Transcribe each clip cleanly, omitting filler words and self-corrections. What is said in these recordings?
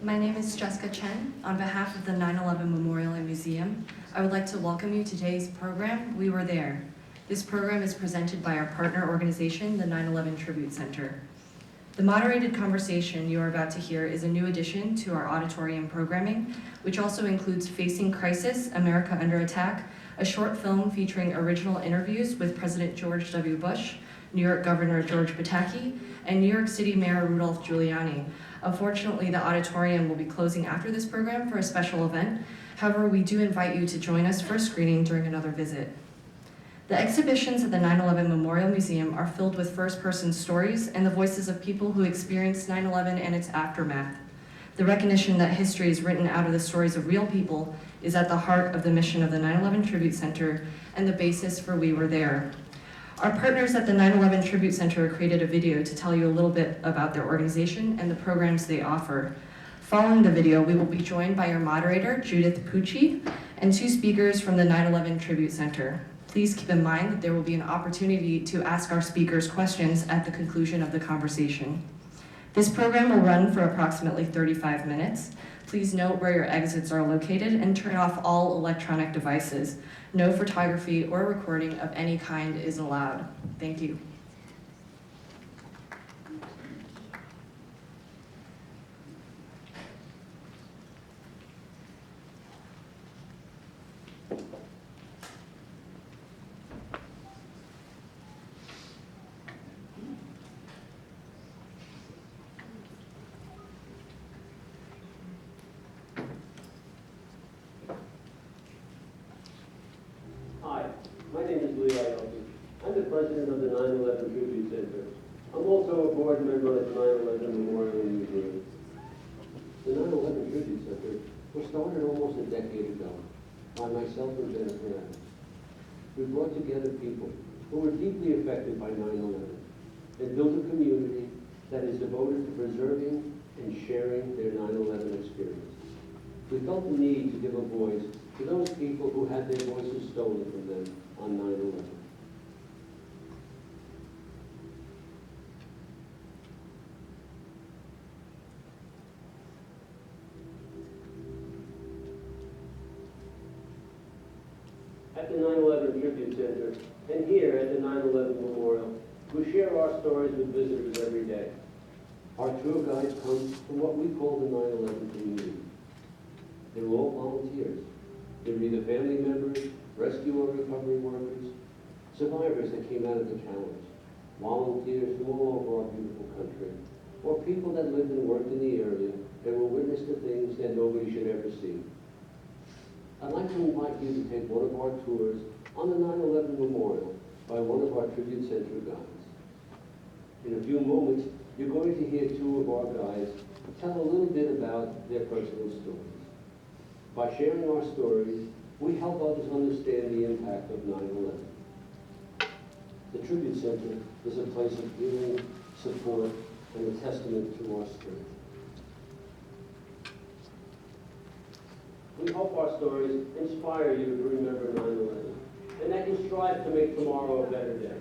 My name is Jessica Chen. On behalf of the 9/11 Memorial and Museum, I would like to welcome you to today's program, We Were There. This program is presented by our partner organization, the 9/11 Tribute Center. The moderated conversation you are about to hear is a new addition to our auditorium programming, which also includes Facing Crisis, America Under Attack, a short film featuring original interviews with President George W. Bush, New York Governor George Pataki, and New York City Mayor Rudolph Giuliani. Unfortunately, the auditorium will be closing after this program for a special event. However, we do invite you to join us for a screening during another visit. The exhibitions at the 9/11 Memorial Museum are filled with first-person stories and the voices of people who experienced 9/11 and its aftermath. The recognition that history is written out of the stories of real people is at the heart of the mission of the 9/11 Tribute Center and the basis for We Were There. Our partners at the 9/11 Tribute Center created a video to tell you a little bit about their organization and the programs they offer. Following the video, we will be joined by our moderator, Judith Pucci, and two speakers from the 9/11 Tribute Center. Please keep in mind that there will be an opportunity to ask our speakers questions at the conclusion of the conversation. This program will run for approximately 35 minutes. Please note where your exits are located and turn off all electronic devices. No photography or recording of any kind is allowed. Thank you. My name is Lee Ioki. I'm the president of the 9/11 Tribute Center. I'm also a board member at the 9/11 Memorial Museum. The 9/11 Tribute Center was started almost a decade ago by myself and Jennifer Adams. We brought together people who were deeply affected by 9/11 and built a community that is devoted to preserving and sharing their 9/11 experience. We felt the need to give a voice to those people who had their voices stolen from them on 9/11. At the 9/11 Tribute Center and here at the 9/11 Memorial, we share our stories with visitors every day. Our tour guides come from what we call the 9/11 community. They're all volunteers. They're either family members, rescue or recovery workers, survivors that came out of the challenge, volunteers from all over our beautiful country, or people that lived and worked in the area and were witness to things that nobody should ever see. I'd like to invite you to take one of our tours on the 9/11 Memorial by one of our Tribute Center guides. In a few moments, you're going to hear two of our guides tell a little bit about their personal stories. By sharing our stories, we help others understand the impact of 9/11. The Tribute Center is a place of healing, support, and a testament to our strength. We hope our stories inspire you to remember 9/11, and that you strive to make tomorrow a better day.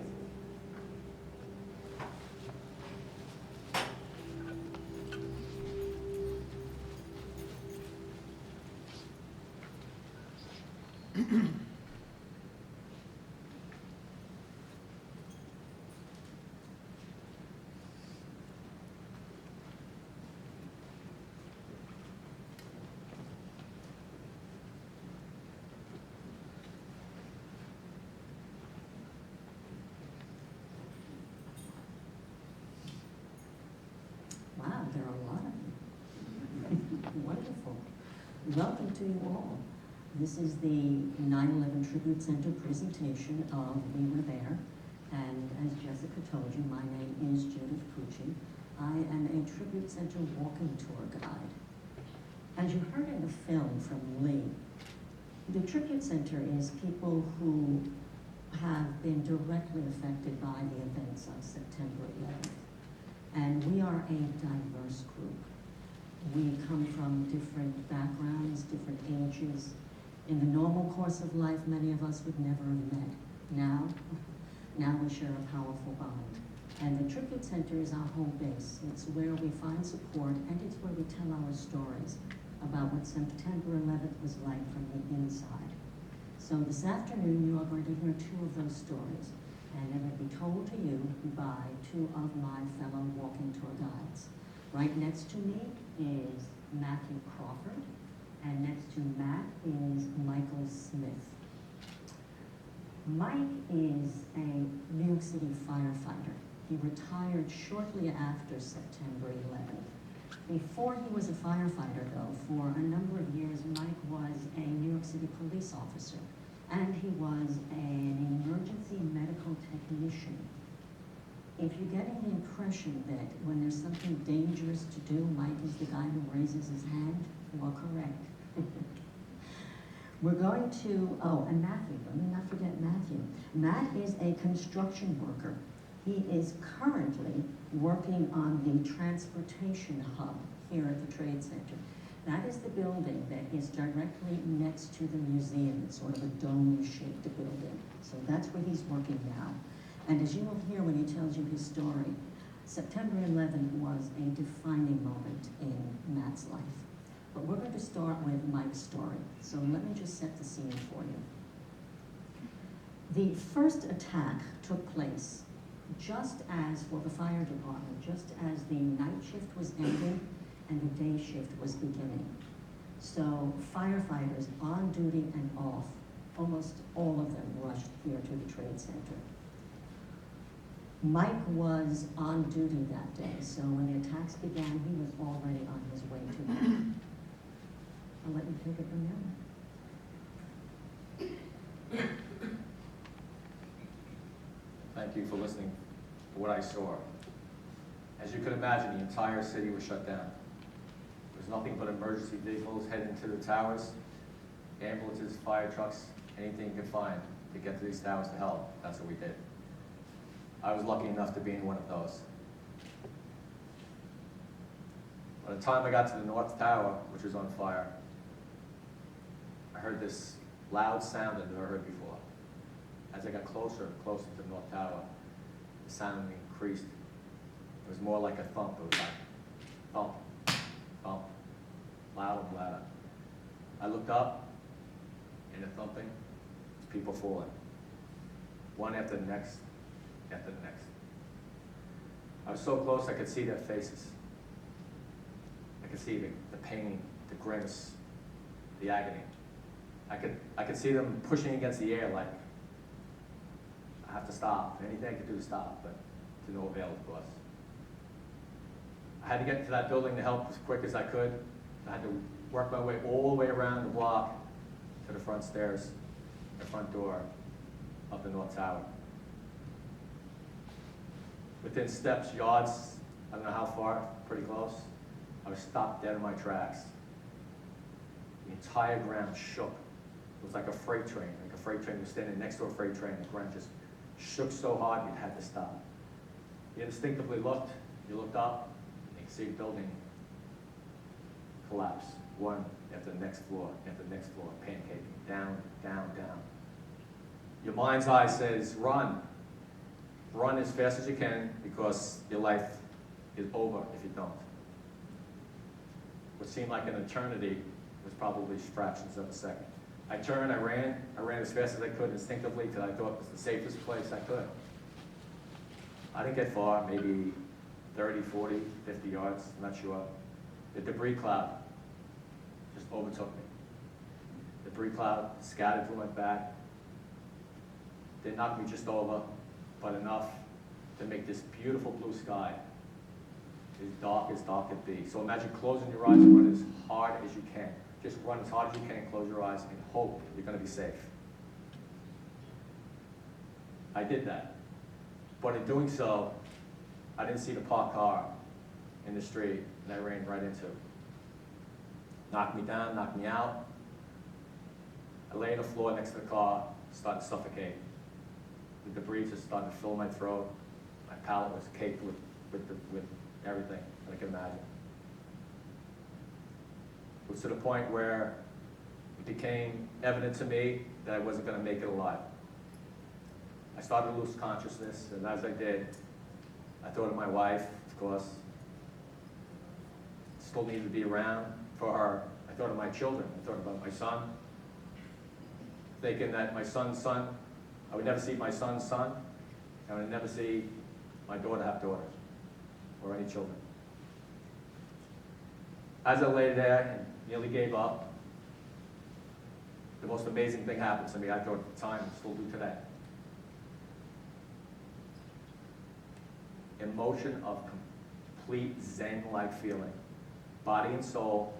Wow, there are a lot of you. Wonderful. Welcome to you all. This is the 9/11 Tribute Center presentation of We Were There. And as Jessica told you, my name is Judith Pucci. I am a Tribute Center walking tour guide. As you heard in the film from Lee, the Tribute Center is people who have been directly affected by the events of September 11th. And we are a diverse group. We come from different backgrounds, different ages. In the normal course of life, many of us would never have met. Now we share a powerful bond. And the Tribute Center is our home base. It's where we find support, and it's where we tell our stories about what September 11th was like from the inside. So this afternoon, you are going to hear two of those stories, and they're going to be told to you by two of my fellow walking tour guides. Right next to me is Matthew Crawford, and next to Matt is Michael Smith. Mike is a New York City firefighter. He retired shortly after September 11th. Before he was a firefighter, though, for a number of years, Mike was a New York City police officer, and he was an emergency medical technician. If you're getting the impression that when there's something dangerous to do, Mike is the guy who raises his hand, you are correct. We're going to, oh, and Matthew, let me not forget Matthew. Matt is a construction worker. He is currently working on the transportation hub here at the Trade Center. That is the building that is directly next to the museum. It's sort of a dome-shaped building. So that's where he's working now. And as you will hear when he tells you his story, September 11th was a defining moment in Matt's life. But we're going to start with Mike's story. So let me just set the scene for you. The first attack took place just as, for the fire department, just as the night shift was ending and the day shift was beginning. So firefighters on duty and off, almost all of them rushed here to the Trade Center. Mike was on duty that day, so when the attacks began, he was already on his way to them. I'll let you take it from there. Thank you for listening to what I saw. As you can imagine, the entire city was shut down. There was nothing but emergency vehicles heading to the towers, ambulances, fire trucks, anything you could find to get to these towers to help. That's what we did. I was lucky enough to be in one of those. By the time I got to the North Tower, which was on fire, I heard this loud sound I'd never heard before. As I got closer and closer to the North Tower, the sound increased. It was more like a thump. It was like thump, thump, louder and louder. I looked up, and the thumping, was people falling. One after the next, after the next. I was so close I could see their faces. I could see the pain, the grimace, the agony. I could see them pushing against the air like, I have to stop. Anything I could do to stop, but to no avail, of course. I had to get to that building to help as quick as I could. I had to work my way all the way around the block to the front stairs, the front door of the North Tower. Within steps, yards, I don't know how far, pretty close, I was stopped dead in my tracks. The entire ground shook. It was like a freight train was standing next to a freight train. The ground just shook so hard you had to stop. You instinctively looked, you looked up, and you could see the building collapse. One after the next floor, after the next floor, pancaking, down, down, down. Your mind's eye says, run. Run as fast as you can because your life is over if you don't. What seemed like an eternity was probably fractions of a second. I turned, I ran as fast as I could instinctively till I thought it was the safest place I could. I didn't get far, maybe 30, 40, 50 yards, I'm not sure. The debris cloud just overtook me. The debris cloud scattered through my back. They knocked me just over, but enough to make this beautiful blue sky as dark could be. So imagine closing your eyes and run as hard as you can. Just run as hard as you can, close your eyes, and hope you're going to be safe. I did that. But in doing so, I didn't see the parked car in the street that I ran right into. Knocked me down, knocked me out. I lay on the floor next to the car, started to suffocate. The debris just started to fill my throat. My palate was caked with everything that I could imagine. It was to the point where it became evident to me that I wasn't going to make it alive. I started to lose consciousness, and as I did, I thought of my wife, of course. Still needed to be around for her. I thought of my children. I thought about my son. Thinking that my son's son, I would never see my son's son. I would never see my daughter have daughters or any children. As I lay there and nearly gave up, the most amazing thing happened to me. I thought at the time, and still do today. Emotion of complete Zen-like feeling, body and soul,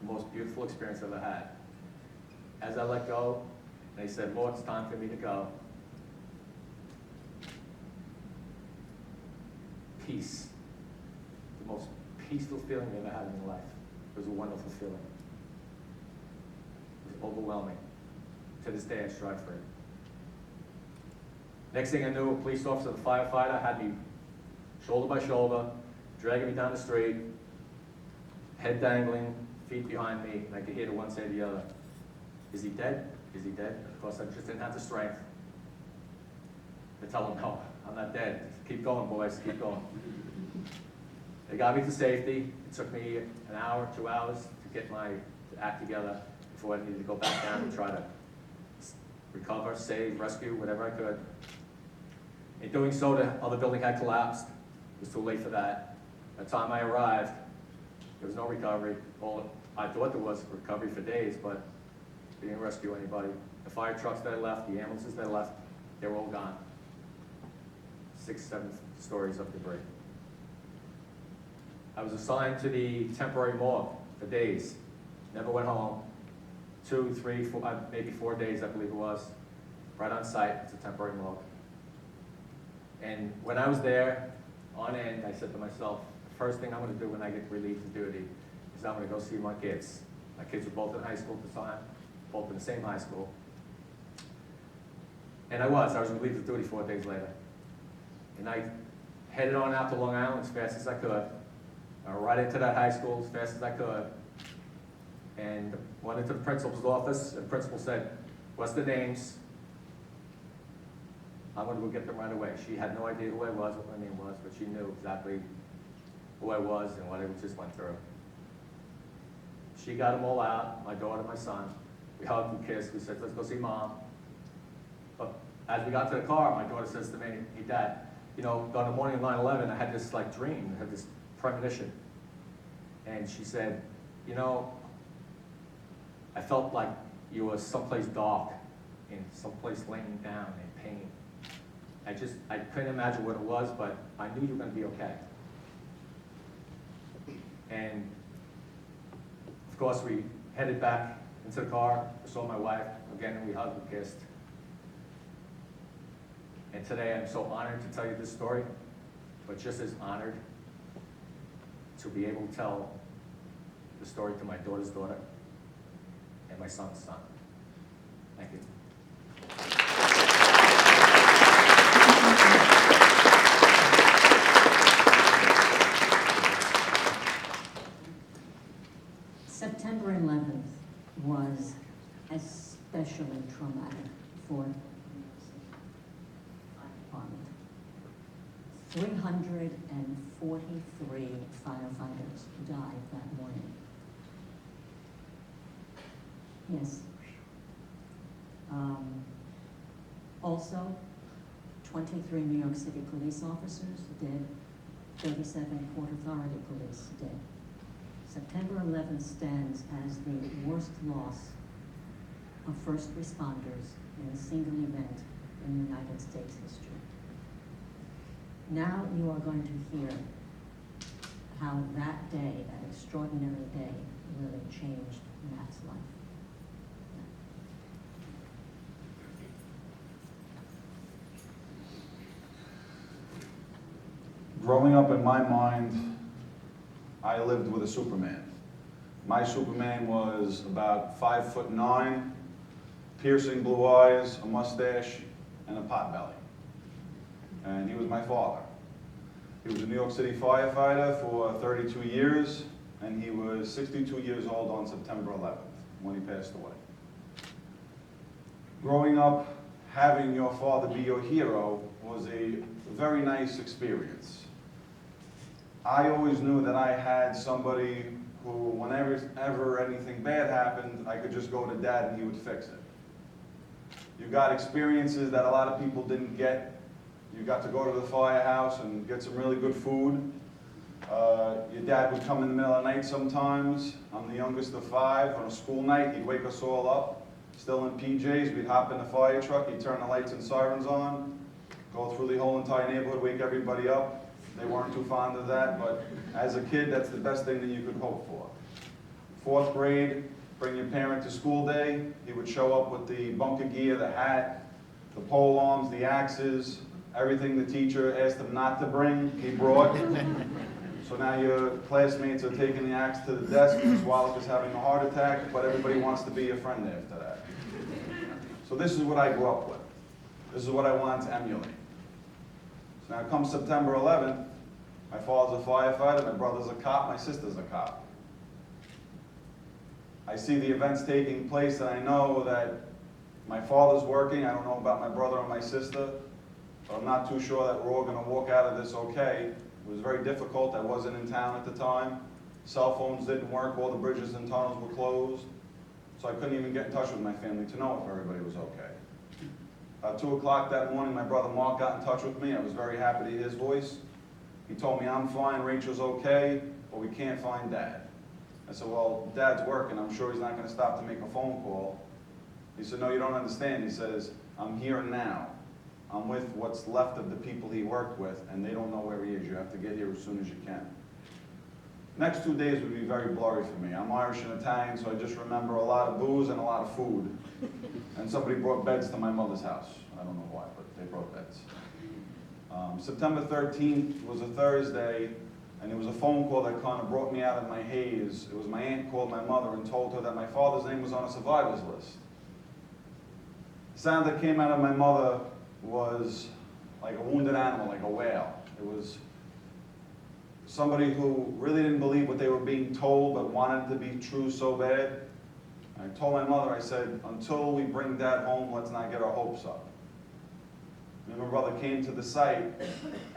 the most beautiful experience I've ever had. As I let go, they said, Lord, it's time for me to go. Peace, the most peaceful feeling I've ever had in my life. It was a wonderful feeling. It was overwhelming. To this day, I strive for it. Next thing I knew, a police officer, the firefighter, had me shoulder by shoulder, dragging me down the street, head dangling, feet behind me, and I could hear the one say to the other, is he dead? Is he dead? Of course, I just didn't have the strength to tell him, no, I'm not dead. Keep going, boys, keep going. They got me to safety. It took me an hour, 2 hours to get my act together before I needed to go back down and try to recover, save, rescue, whatever I could. In doing so, the other building had collapsed. It was too late for that. By the time I arrived, there was no recovery. All I thought there was recovery for days, but we didn't rescue anybody. The fire trucks that I left, the ambulances that I left, they were all gone. 6, 7 stories of debris. I was assigned to the temporary morgue for days. Never went home. 2, 3, 4, maybe 4 days, I believe it was. Right on site, it's a temporary morgue. And when I was there, on end, I said to myself, the first thing I'm going to do when I get relieved of duty is I'm going to go see my kids. My kids were both in high school at the time, both in the same high school. And I was relieved of duty 4 days later. And I headed on out to Long Island as fast as I could. Right into that high school as fast as I could. And went into the principal's office, and the principal said, what's the names? I'm going to go get them right away. She had no idea who I was, what my name was, but she knew exactly who I was and what I just went through. She got them all out, my daughter, my son. We hugged and kissed. We said, let's go see Mom. But as we got to the car, my daughter says to me, hey, Dad, you know, on the morning of 9/11, I had this like dream, I had this premonition. And she said, you know, I felt like you were someplace dark and someplace laying down in pain. I couldn't imagine what it was, but I knew you were going to be okay. And of course, we headed back into the car. I saw my wife again, and we hugged and kissed. And today, I'm so honored to tell you this story, but just as honored to be able to tell the story to my daughter's daughter and my son's son. Thank you. September 11th was especially traumatic for the department. 343 firefighters died that morning. Yes. Also, 23 New York City police officers dead, 37 Port Authority police dead. September 11th stands as the worst loss of first responders in a single event in United States history. Now you are going to hear how that day, that extraordinary day, really changed Matt's life. Growing up in my mind, I lived with a Superman. My Superman was about 5'9", piercing blue eyes, a mustache, and a pot belly. And he was my father. He was a New York City firefighter for 32 years, and he was 62 years old on September 11th when he passed away. Growing up having your father be your hero was a very nice experience. I always knew that I had somebody who, whenever anything bad happened, I could just go to Dad and he would fix it. You got experiences that a lot of people didn't get. You got to go to the firehouse and get some really good food. Your dad would come in the middle of the night sometimes. I'm the youngest of 5. On a school night, he'd wake us all up. Still in PJs, we'd hop in the fire truck, he'd turn the lights and sirens on, go through the whole entire neighborhood, wake everybody up. They weren't too fond of that, but as a kid, that's the best thing that you could hope for. 4th grade, bring your parent to school day. He would show up with the bunker gear, the hat, the pole arms, the axes, everything the teacher asked him not to bring, he brought. So now your classmates are taking the axe to the desk, Miss Wallach is having a heart attack, but everybody wants to be your friend after that. So this is what I grew up with. This is what I wanted to emulate. So now comes September 11th, my father's a firefighter, my brother's a cop, my sister's a cop. I see the events taking place and I know that my father's working. I don't know about my brother or my sister, but I'm not too sure that we're all going to walk out of this okay. It was very difficult. I wasn't in town at the time. Cell phones didn't work. All the bridges and tunnels were closed. So I couldn't even get in touch with my family to know if everybody was okay. About 2 o'clock that morning, my brother Mark got in touch with me. I was very happy to hear his voice. He told me, I'm fine, Rachel's okay, but we can't find Dad. I said, well, Dad's working. I'm sure he's not going to stop to make a phone call. He said, no, you don't understand. He says, I'm here now. I'm with what's left of the people he worked with, and they don't know where he is. You have to get here as soon as you can. Next 2 days would be very blurry for me. I'm Irish and Italian, so I just remember a lot of booze and a lot of food. And somebody brought beds to my mother's house. I don't know why, but they brought beds. September 13th was a Thursday, and it was a phone call that kind of brought me out of my haze. It was my aunt called my mother and told her that my father's name was on a survivors list. The sound that came out of my mother was like a wounded animal, like a wail. It was somebody who really didn't believe what they were being told, but wanted it to be true so bad. And I told my mother, I said, until we bring Dad home, let's not get our hopes up. And my brother came to the site,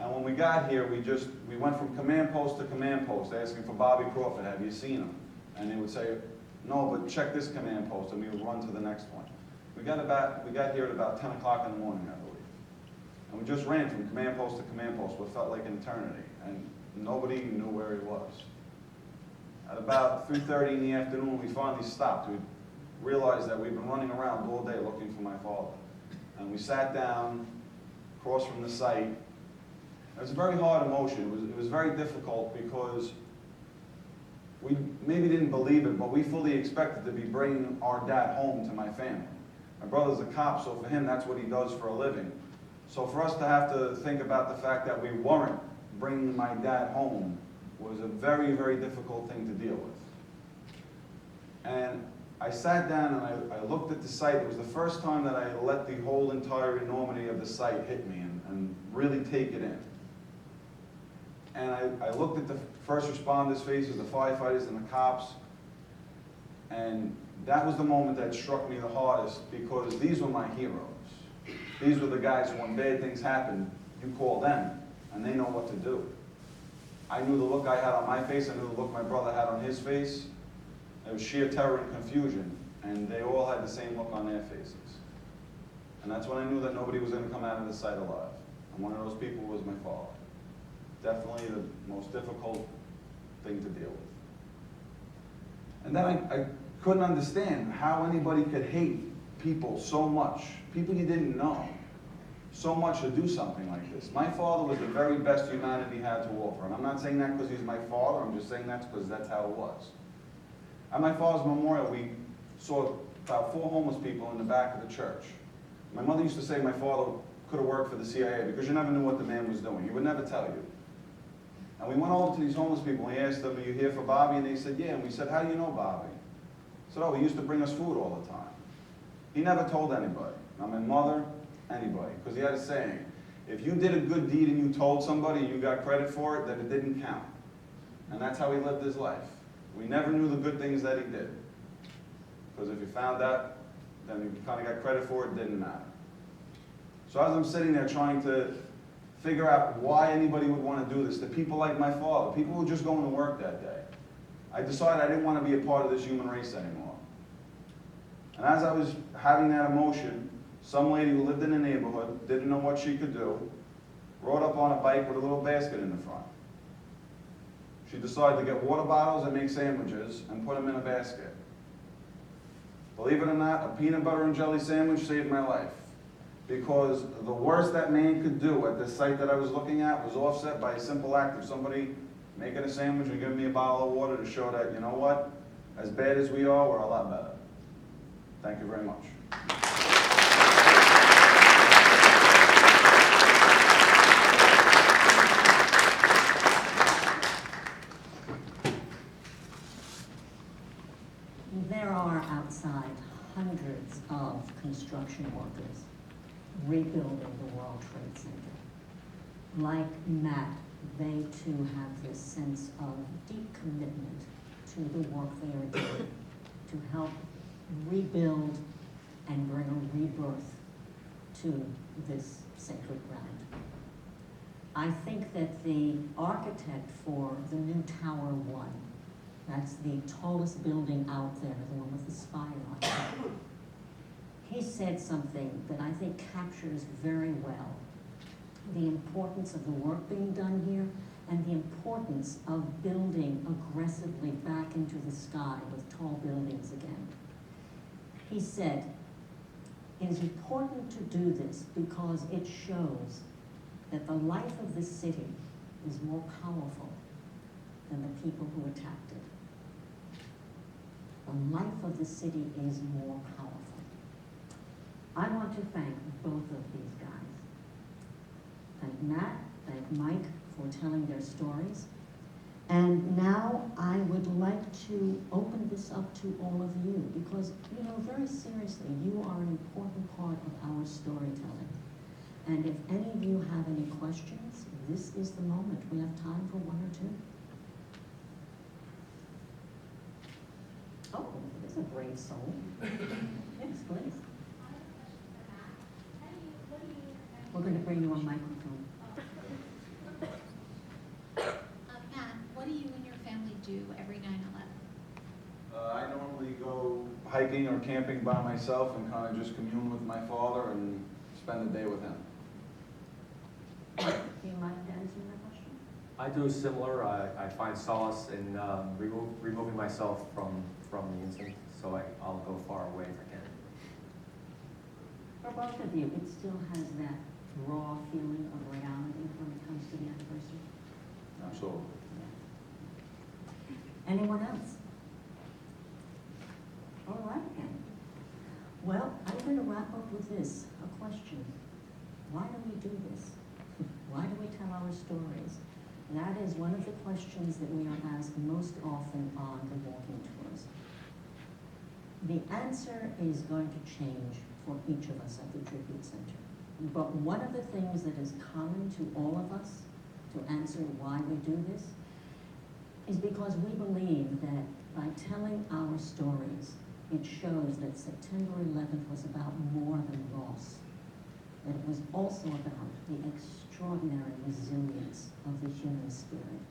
and when we got here, we went from command post to command post, asking for Bobby Crawford, have you seen him? And they would say, no, but check this command post, and we would run to the next one. We got here at about 10 o'clock in the morning, I believe. And we just ran from command post to command post, what felt like an eternity, and nobody knew where he was. At about 3:30 in the afternoon, we finally stopped. We realized that we'd been running around all day looking for my father. And we sat down, across from the site. It was a very hard emotion. It was very difficult because we maybe didn't believe it, but we fully expected to be bringing our dad home to my family. My brother's a cop, so for him, that's what he does for a living. So for us to have to think about the fact that we weren't bringing my dad home was a very, very difficult thing to deal with. And I sat down and I looked at the site. It was the first time that I let the whole entire enormity of the site hit me and really take it in. And I looked at the first responders' faces, the firefighters and the cops, and that was the moment that struck me the hardest because these were my heroes. These were the guys who, when bad things happened, you call them, and they know what to do. I knew the look I had on my face, I knew the look my brother had on his face. It was sheer terror and confusion, and they all had the same look on their faces. And that's when I knew that nobody was going to come out of the site alive. And one of those people was my father. Definitely the most difficult thing to deal with. And then I couldn't understand how anybody could hate people so much, people you didn't know, so much to do something like this. My father was the very best humanity had to offer. And I'm not saying that because he's my father, I'm just saying that because that's how it was. At my father's memorial, we saw about 4 homeless people in the back of the church. My mother used to say my father could have worked for the CIA because you never knew what the man was doing. He would never tell you. And we went over to these homeless people and we asked them, are you here for Bobby? And they said, yeah. And we said, how do you know Bobby? He said, oh, he used to bring us food all the time. He never told anybody, not my mother, anybody, because he had a saying, if you did a good deed and you told somebody and you got credit for it, then it didn't count. And that's how he lived his life. We never knew the good things that he did. Because if you found out, then you kind of got credit for it, it didn't matter. So as I'm sitting there trying to figure out why anybody would want to do this, to people like my father, people who were just going to work that day, I decided I didn't want to be a part of this human race anymore. And as I was having that emotion, some lady who lived in the neighborhood, didn't know what she could do, rode up on a bike with a little basket in the front. She decided to get water bottles and make sandwiches and put them in a basket. Believe it or not, a peanut butter and jelly sandwich saved my life. Because the worst that man could do at this site that I was looking at was offset by a simple act of somebody making a sandwich and giving me a bottle of water to show that, you know what, as bad as we are, we're a lot better. Thank you very much. There are outside hundreds of construction workers rebuilding the World Trade Center. Like Matt, they too have this sense of deep commitment to the work they are doing to help rebuild and bring a rebirth to this sacred ground. I think that the architect for the new Tower 1, that's the tallest building out there, the one with the spire on it, he said something that I think captures very well the importance of the work being done here and the importance of building aggressively back into the sky with tall buildings again. He said, "It is important to do this because it shows that the life of the city is more powerful than the people who attacked it. The life of the city is more powerful." I want to thank both of these guys. Thank Matt, thank Mike for telling their stories. And now I would like to open this up to all of you because, you know, very seriously, you are an important part of our storytelling. And if any of you have any questions, this is the moment. We have time for one or two. Oh, there's a brave soul. Yes, please. We're going to bring you a microphone. Matt, what do you and your family do every 9/11? I normally go hiking or camping by myself and kind of just commune with my father and spend the day with him. Do you mind answering that question? I do similar. I find solace in removing myself from the incident, so I'll go far away if I can. For both of you, it still has that raw feeling of reality when it comes to the anniversary. Absolutely. Anyone else? All right then. Well, I'm going to wrap up with this, a question. Why do we do this? Why do we tell our stories? That is one of the questions that we are asked most often on the walking tours. The answer is going to change for each of us at the Tribute Center. But one of the things that is common to all of us to answer why we do this is because we believe that by telling our stories, it shows that September 11th was about more than loss. That it was also about the extraordinary resilience of the human spirit.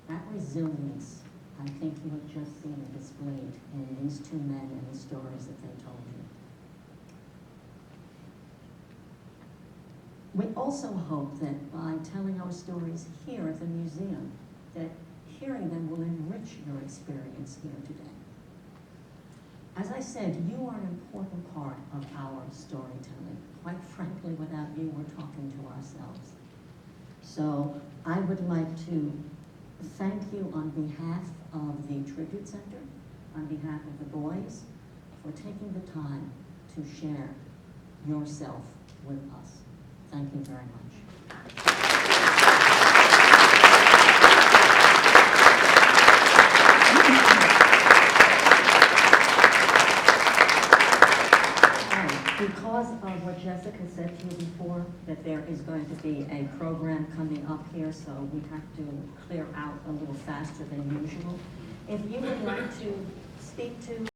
That resilience, I think you have just seen it displayed in these two men and the stories that they told you. We also hope that by telling our stories here at the museum, that hearing them will enrich your experience here today. As I said, you are an important part of our storytelling. Quite frankly, without you, we're talking to ourselves. So I would like to thank you on behalf of the Tribute Center, on behalf of the boys, for taking the time to share yourself with us. Thank you very much. Because of what Jessica said to you before, that there is going to be a program coming up here, so we have to clear out a little faster than usual. If you would like to speak to